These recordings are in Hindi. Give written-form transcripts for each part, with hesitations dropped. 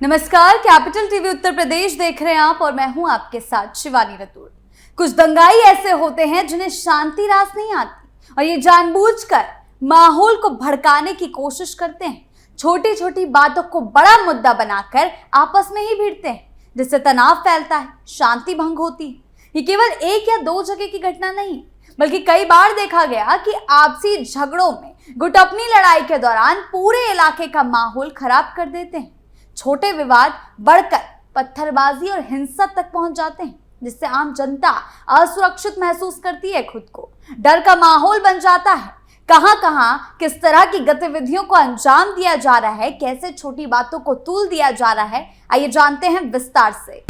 नमस्कार, कैपिटल टीवी उत्तर प्रदेश देख रहे हैं आप और मैं हूं आपके साथ शिवानी रतूड़। कुछ दंगाई ऐसे होते हैं जिन्हें शांति रास नहीं आती और ये जानबूझकर माहौल को भड़काने की कोशिश करते हैं। छोटी छोटी बातों को बड़ा मुद्दा बनाकर आपस में ही भिड़ते हैं, जिससे तनाव फैलता है, शांति भंग होती है। ये केवल एक या दो जगह की घटना नहीं, बल्कि कई बार देखा गया कि आपसी झगड़ों में गुटअपनी लड़ाई के दौरान पूरे इलाके का माहौल खराब कर देते हैं। छोटे विवाद बढ़कर पत्थरबाजी और हिंसा तक पहुंच जाते हैं, जिससे आम जनता असुरक्षित महसूस करती है, खुद को डर का माहौल बन जाता है। कहां कहां किस तरह की गतिविधियों को अंजाम दिया जा रहा है, कैसे छोटी बातों को तूल दिया जा रहा है, आइए जानते हैं विस्तार से।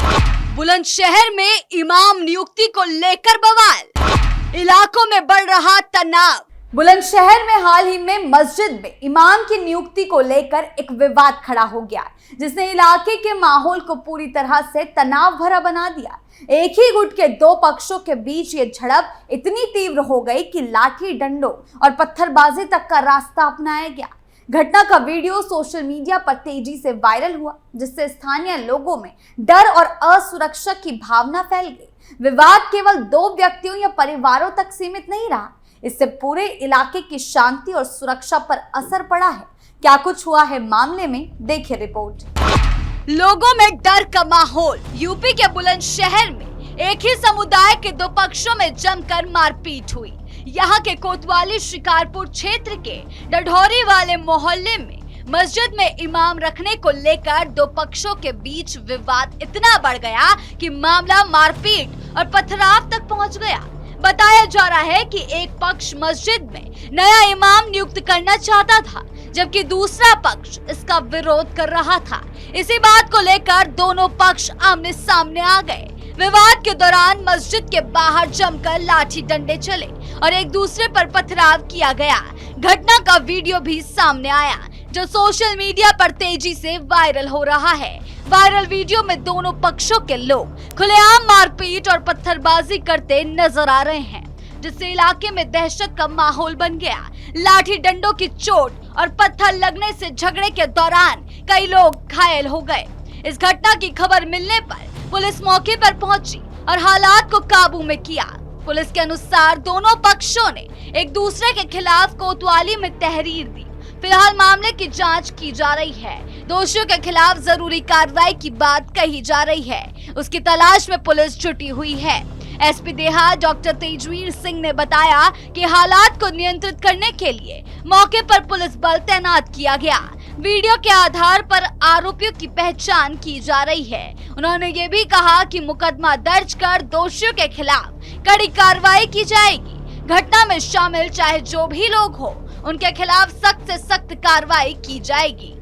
बुलंदशहर में इमाम नियुक्ति को लेकर बवाल, इलाकों में बढ़ रहा तनाव। बुलंदशहर में हाल ही में मस्जिद में इमाम की नियुक्ति को लेकर एक विवाद खड़ा हो गया, जिसने इलाके के माहौल को पूरी तरह से तनाव भरा बना दिया। एक ही गुट के दो पक्षों के बीच ये झड़प इतनी तीव्र हो गई कि लाठी डंडों और पत्थरबाजी तक का रास्ता अपनाया गया। घटना का वीडियो सोशल मीडिया पर तेजी से वायरल हुआ, जिससे स्थानीय लोगों में डर और असुरक्षा की भावना फैल गई। विवाद केवल दो व्यक्तियों या परिवारों तक सीमित नहीं रहा, इससे पूरे इलाके की शांति और सुरक्षा पर असर पड़ा है। क्या कुछ हुआ है मामले में, देखिए रिपोर्ट। लोगों में डर का माहौल। यूपी के बुलंदशहर में एक ही समुदाय के दो पक्षों में जमकर मारपीट हुई। यहाँ के कोतवाली शिकारपुर क्षेत्र के डढौरी वाले मोहल्ले में मस्जिद में इमाम रखने को लेकर दो पक्षों के बीच विवाद इतना बढ़ गया कि मामला मारपीट और पथराव तक पहुँच गया। बताया जा रहा है कि एक पक्ष मस्जिद में नया इमाम नियुक्त करना चाहता था, जबकि दूसरा पक्ष इसका विरोध कर रहा था। इसी बात को लेकर दोनों पक्ष आमने सामने आ गए। विवाद के दौरान मस्जिद के बाहर जमकर लाठी डंडे चले और एक दूसरे पर पथराव किया गया। घटना का वीडियो भी सामने आया, जो सोशल मीडिया पर तेजी से वायरल हो रहा है। वायरल वीडियो में दोनों पक्षों के लोग खुलेआम मारपीट और पत्थरबाजी करते नजर आ रहे हैं, जिससे इलाके में दहशत का माहौल बन गया। लाठी डंडों की चोट और पत्थर लगने से झगड़े के दौरान कई लोग घायल हो गए। इस घटना की खबर मिलने पर पुलिस मौके पर पहुंची और हालात को काबू में किया। पुलिस के अनुसार दोनों पक्षों ने एक दूसरे के खिलाफ कोतवाली में तहरीर दी। फिलहाल मामले की जांच की जा रही है। दोषियों के खिलाफ जरूरी कार्रवाई की बात कही जा रही है। उसकी तलाश में पुलिस जुटी हुई है। एसपी देहात डॉक्टर तेजवीर सिंह ने बताया कि हालात को नियंत्रित करने के लिए मौके पर पुलिस बल तैनात किया गया। वीडियो के आधार पर आरोपियों की पहचान की जा रही है। उन्होंने ये भी कहा कि मुकदमा दर्ज कर दोषियों के खिलाफ कड़ी कार्रवाई की जाएगी। घटना में शामिल चाहे जो भी लोग हो, उनके खिलाफ सख्त से सख्त कार्रवाई की जाएगी।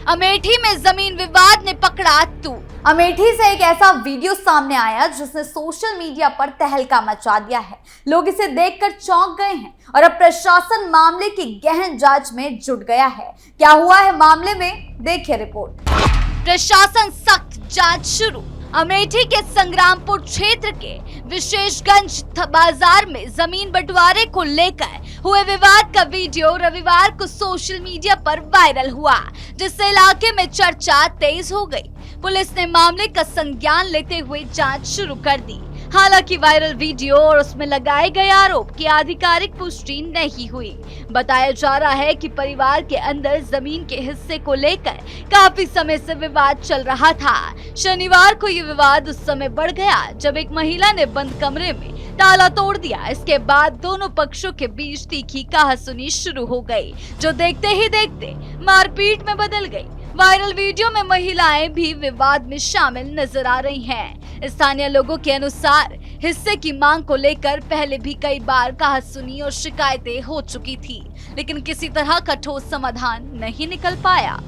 अमेठी में जमीन विवाद ने पकड़ा तूल। अमेठी से एक ऐसा वीडियो सामने आया जिसने सोशल मीडिया पर तहलका मचा दिया है। लोग इसे देखकर चौंक गए हैं और अब प्रशासन मामले की गहन जांच में जुट गया है। क्या हुआ है मामले में, देखिए रिपोर्ट। प्रशासन सख्त जांच शुरू। अमेठी के संग्रामपुर क्षेत्र के विशेषगंज बाजार में जमीन बंटवारे को लेकर हुए विवाद का वीडियो रविवार को सोशल मीडिया पर वायरल हुआ, जिससे इलाके में चर्चा तेज हो गई। पुलिस ने मामले का संज्ञान लेते हुए जांच शुरू कर दी। हालांकि वायरल वीडियो और उसमें लगाए गए आरोप की आधिकारिक पुष्टि नहीं हुई। बताया जा रहा है कि परिवार के अंदर जमीन के हिस्से को लेकर काफी समय से विवाद चल रहा था। शनिवार को ये विवाद उस समय बढ़ गया जब एक महिला ने बंद कमरे में ताला तोड़ दिया। इसके बाद दोनों पक्षों के बीच तीखी कहासुनी शुरू हो गई, जो देखते ही देखते मारपीट में बदल गई। वायरल वीडियो में महिलाएं भी विवाद में शामिल नजर आ रही हैं। स्थानीय लोगों के अनुसार हिस्से की मांग को लेकर पहले भी कई बार कहासुनी और शिकायतें हो चुकी थी, लेकिन किसी तरह का ठोस समाधान नहीं निकल पाया।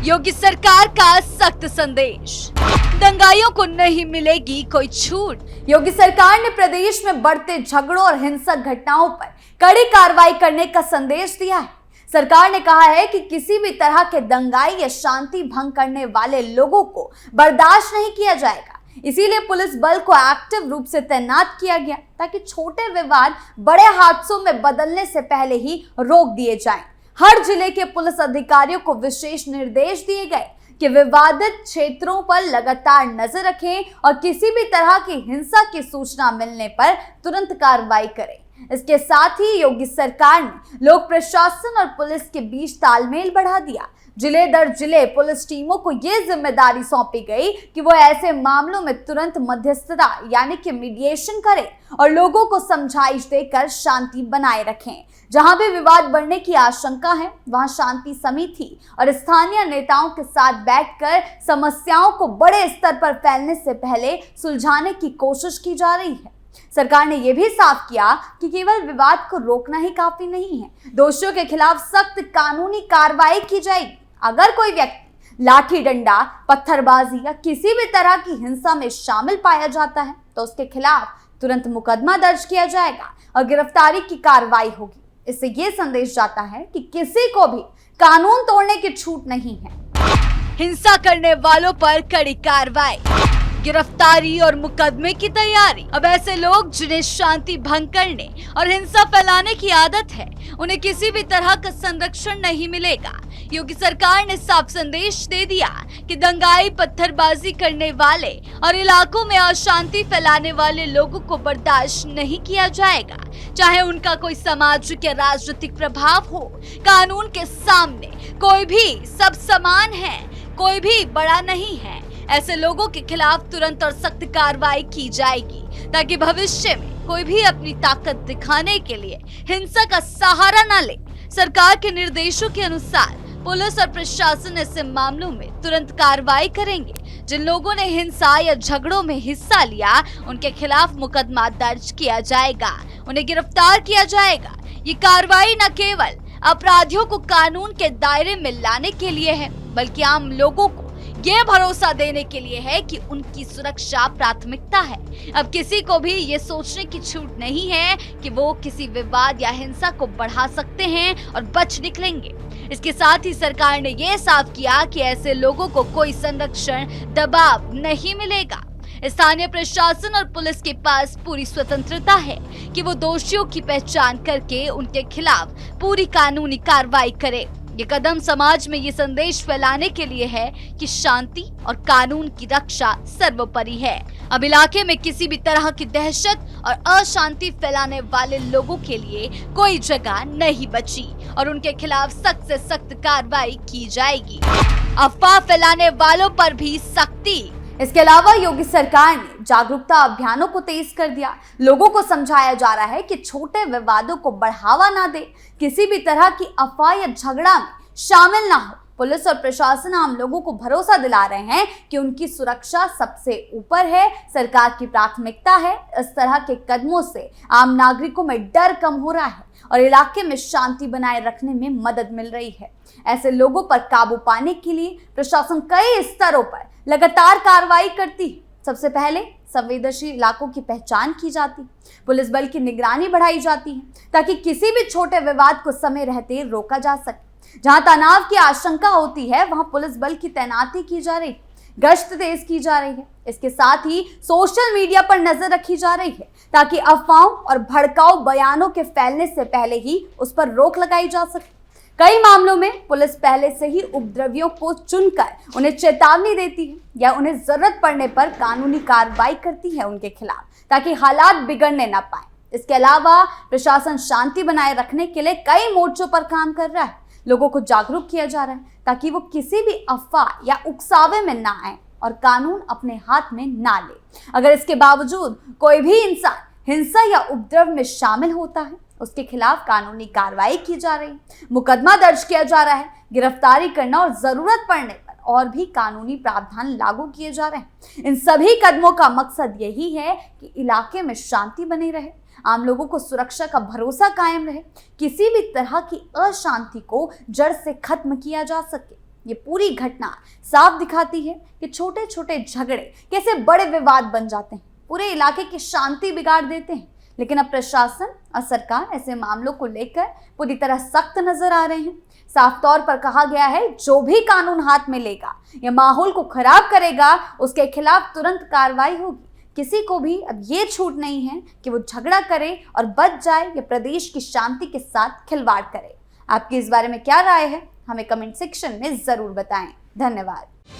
योगी सरकार का सख्त संदेश। दंगाइयों को नहीं मिलेगी कोई छूट। योगी सरकार ने प्रदेश में बढ़ते झगड़ों और हिंसक घटनाओं पर कड़ी कार्रवाई करने का संदेश दिया है। सरकार ने कहा है कि किसी भी तरह के दंगाई या शांति भंग करने वाले लोगों को बर्दाश्त नहीं किया जाएगा। इसीलिए पुलिस बल को एक्टिव रूप से तैनात किया गया, ताकि छोटे विवाद बड़े हादसों में बदलने से पहले ही रोक दिए जाएं। हर जिले के पुलिस अधिकारियों को विशेष निर्देश दिए गए कि विवादित क्षेत्रों पर लगातार नजर रखें और किसी भी तरह की हिंसा की सूचना मिलने पर तुरंत कार्रवाई करें। इसके साथ ही योगी सरकार ने लोक प्रशासन और पुलिस के बीच तालमेल बढ़ा दिया। जिले दर जिले पुलिस टीमों को ये जिम्मेदारी सौंपी गई कि वो ऐसे मामलों में तुरंत मध्यस्थता यानी कि मीडिएशन करें और लोगों को समझाइश देकर शांति बनाए रखें। जहां भी विवाद बढ़ने की आशंका है, वहां शांति समिति और स्थानीय नेताओं के साथ बैठकर समस्याओं को बड़े स्तर पर फैलने से पहले सुलझाने की कोशिश की जा रही है। सरकार ने यह भी साफ किया कि केवल विवाद को रोकना ही काफी नहीं है, दोषियों के खिलाफ सख्त कानूनी कार्रवाई की जाएगी। अगर कोई व्यक्ति लाठी डंडा, पत्थरबाजी या किसी भी तरह की हिंसा में शामिल पाया जाता है तो उसके खिलाफ तुरंत मुकदमा दर्ज किया जाएगा और गिरफ्तारी की कार्रवाई होगी। इससे ये संदेश जाता है कि किसी को भी कानून तोड़ने की छूट नहीं है। हिंसा करने वालों पर कड़ी कार्रवाई, गिरफ्तारी और मुकदमे की तैयारी। अब ऐसे लोग जिन्हें शांति भंग करने और हिंसा फैलाने की आदत है, उन्हें किसी भी तरह का संरक्षण नहीं मिलेगा। योगी सरकार ने साफ संदेश दे दिया कि दंगाई, पत्थरबाजी करने वाले और इलाकों में अशांति फैलाने वाले लोगों को बर्दाश्त नहीं किया जाएगा, चाहे उनका कोई सामाजिक या राजनीतिक प्रभाव हो। कानून के सामने कोई भी सब समान है, कोई भी बड़ा नहीं है। ऐसे लोगों के खिलाफ तुरंत और सख्त कार्रवाई की जाएगी ताकि भविष्य में कोई भी अपनी ताकत दिखाने के लिए हिंसा का सहारा न ले। सरकार के निर्देशों के अनुसार पुलिस और प्रशासन ऐसे मामलों में तुरंत कार्रवाई करेंगे। जिन लोगों ने हिंसा या झगड़ों में हिस्सा लिया, उनके खिलाफ मुकदमा दर्ज किया जाएगा, उन्हें गिरफ्तार किया जाएगा। ये कार्रवाई न केवल अपराधियों को कानून के दायरे में लाने के लिए है, बल्कि आम लोगों को ये भरोसा देने के लिए है कि उनकी सुरक्षा प्राथमिकता है। अब किसी को भी ये सोचने की छूट नहीं है कि वो किसी विवाद या हिंसा को बढ़ा सकते हैं और बच निकलेंगे। इसके साथ ही सरकार ने ये साफ किया कि ऐसे लोगों को कोई संरक्षण, दबाव नहीं मिलेगा। स्थानीय प्रशासन और पुलिस के पास पूरी स्वतंत्रता है कि वो दोषियों की पहचान करके उनके खिलाफ पूरी कानूनी कार्रवाई करे। ये कदम समाज में ये संदेश फैलाने के लिए है कि शांति और कानून की रक्षा सर्वोपरि है। अब इलाके में किसी भी तरह की दहशत और अशांति फैलाने वाले लोगों के लिए कोई जगह नहीं बची और उनके खिलाफ सख्त से सख्त कार्रवाई की जाएगी। अफवाह फैलाने वालों पर भी सख्ती। इसके अलावा योगी सरकार ने जागरूकता अभियानों को तेज कर दिया। लोगों को समझाया जा रहा है कि छोटे विवादों को बढ़ावा ना दे, किसी भी तरह की अफवाह या झगड़ा में शामिल ना हो। पुलिस और प्रशासन आम लोगों को भरोसा दिला रहे हैं कि उनकी सुरक्षा सबसे ऊपर है, सरकार की प्राथमिकता है। इस तरह के कदमों से आम नागरिकों में डर कम हो रहा है और इलाके में शांति बनाए रखने में मदद मिल रही है। ऐसे लोगों पर काबू पाने के लिए प्रशासन कई स्तरों पर लगातार कार्रवाई करती है। सबसे पहले संवेदनशील इलाकों की पहचान की जाती है, पुलिस बल की निगरानी बढ़ाई जाती है ताकि किसी भी छोटे विवाद को समय रहते रोका जा सके। जहां तनाव की आशंका होती है, वहां पुलिस बल की तैनाती की जा रही है, गश्त तेज की जा रही है। इसके साथ ही सोशल मीडिया पर नजर रखी जा रही है ताकि अफवाहों और भड़काऊ बयानों के फैलने से पहले ही उस पर रोक लगाई जा सके। कई मामलों में पुलिस पहले से ही उपद्रवियों को चुनकर उन्हें चेतावनी देती है या उन्हें जरूरत पड़ने पर कानूनी कार्रवाई करती है उनके खिलाफ, ताकि हालात बिगड़ने न पाए। इसके अलावा प्रशासन शांति बनाए रखने के लिए कई मोर्चों पर काम कर रहा है। लोगों को जागरूक किया जा रहा है ताकि वो किसी भी अफवाह या उकसावे में ना आए और कानून अपने हाथ में ना ले। अगर इसके बावजूद कोई भी इंसान हिंसा या उपद्रव में शामिल होता है, उसके खिलाफ कानूनी कार्रवाई की जा रही है, मुकदमा दर्ज किया जा रहा है, गिरफ्तारी करना और जरूरत पड़ने पर और भी कानूनी प्रावधान लागू किए जा रहे हैं। इन सभी कदमों का मकसद यही है कि इलाके में शांति बनी रहे, आम लोगों को सुरक्षा का भरोसा कायम रहे, किसी भी तरह की अशांति को जड़ से खत्म किया जा सके। ये पूरी घटना साफ दिखाती है कि छोटे छोटे झगड़े कैसे बड़े विवाद बन जाते हैं, पूरे इलाके की शांति बिगाड़ देते हैं। लेकिन अब प्रशासन और सरकार ऐसे मामलों को लेकर पूरी तरह सख्त नजर आ रहे हैं। साफ तौर पर कहा गया है, जो भी कानून हाथ में लेगा या माहौल को खराब करेगा, उसके खिलाफ तुरंत कार्रवाई होगी। किसी को भी अब ये छूट नहीं है कि वो झगड़ा करे और बच जाए या प्रदेश की शांति के साथ खिलवाड़ करे। आपकी इस बारे में क्या राय है, हमें कमेंट सेक्शन में जरूर बताएं। धन्यवाद।